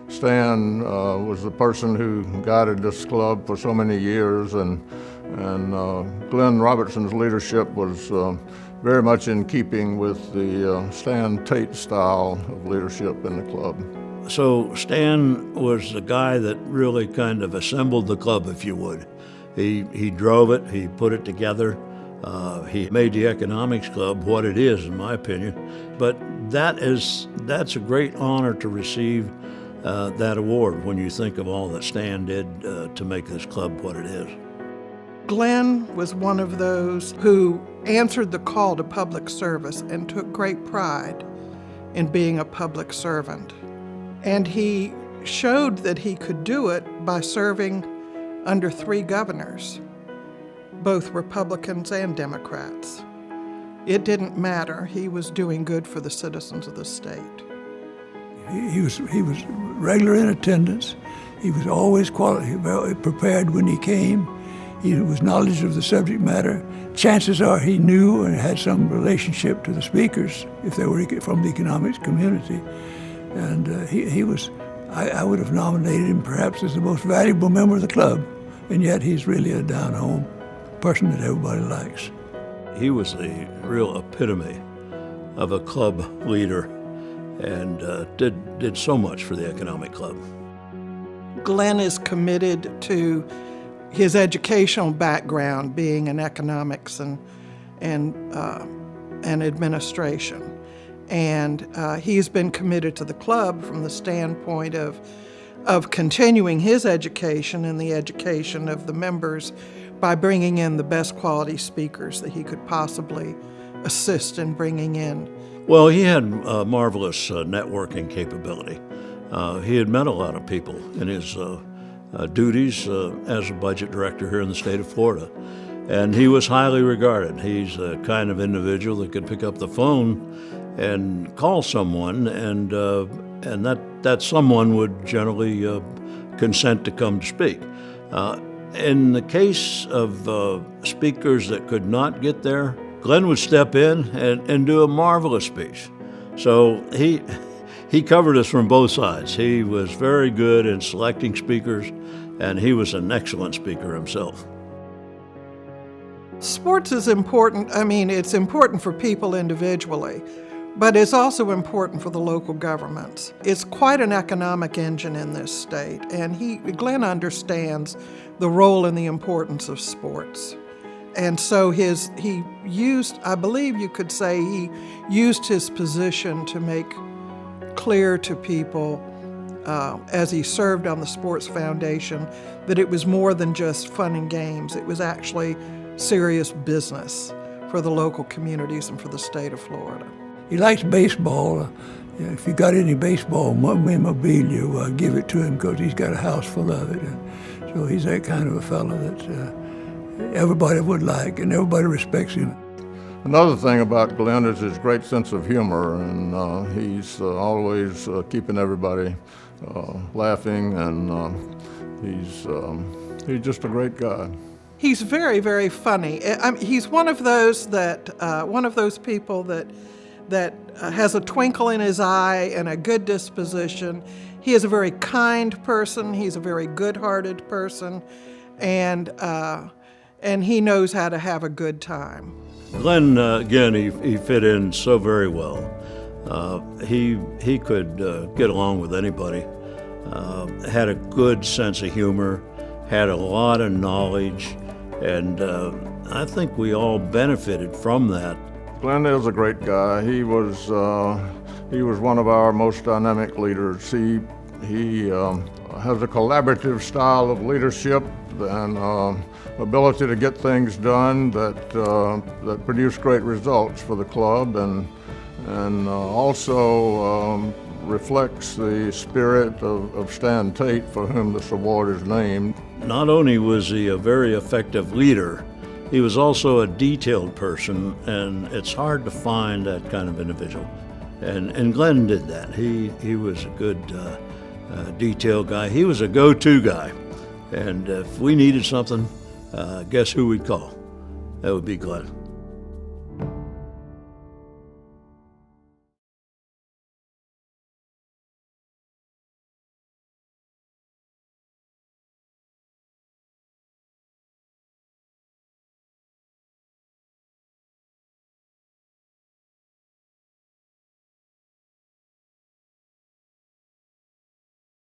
Stan was the person who guided this club for so many years, and Glenn Robertson's leadership was very much in keeping with the Stan Tait style of leadership in the club. So Stan was the guy that really kind of assembled the club, if you would. He drove it, he put it together. He made the Economics Club what it is, in my opinion. But that's a great honor to receive that award when you think of all that Stan did to make this club what it is. Glenn was one of those who answered the call to public service and took great pride in being a public servant. And he showed that he could do it by serving under 3 governors, both Republicans and Democrats. It didn't matter. He was doing good for the citizens of the state. He was regular in attendance. He was always prepared when he came. He was knowledgeable of the subject matter. Chances are he knew and had some relationship to the speakers if they were from the economics community. And I would have nominated him perhaps as the most valuable member of the club, and yet he's really a down-home person that everybody likes. He was the real epitome of a club leader and did so much for the economic club. Glenn is committed to his educational background, being in economics and administration. And he's been committed to the club from the standpoint of continuing his education and the education of the members by bringing in the best quality speakers that he could possibly assist in bringing in. Well, he had marvelous networking capability. He had met a lot of people in his duties as a budget director here in the state of Florida. And he was highly regarded. He's the kind of individual that could pick up the phone and call someone, and that someone would generally consent to come to speak. In the case of speakers that could not get there, Glenn would step in and do a marvelous speech. So he covered us from both sides. He was very good in selecting speakers, and he was an excellent speaker himself. Sports is important. I mean, it's important for people individually, but it's also important for the local governments. It's quite an economic engine in this state, and Glenn understands the role and the importance of sports. And so he used, I believe you could say, he used his position to make clear to people as he served on the Sports Foundation that it was more than just fun and games. It was actually serious business for the local communities and for the state of Florida. He likes baseball. If you got any baseball memorabilia, give it to him because he's got a house full of it. And so he's that kind of a fellow that everybody would like, and everybody respects him. Another thing about Glenn is his great sense of humor, and he's always keeping everybody laughing, and he's just a great guy. He's very, very funny. He's one of those people that has a twinkle in his eye and a good disposition. He is a very kind person. He's a very good-hearted person, and he knows how to have a good time. Glenn, again, he fit in so very well. He could get along with anybody. Had a good sense of humor, had a lot of knowledge, and I think we all benefited from that. Glenn is a great guy. He was one of our most dynamic leaders. He has a collaborative style of leadership and ability to get things done that produce great results for the club, and also reflects the spirit of Stan Tait, for whom this award is named. Not only was he a very effective leader, he was also a detailed person, and it's hard to find that kind of individual. And Glenn did that. He was a good detail guy. He was a go-to guy. And if we needed something, guess who we'd call? That would be Glenn.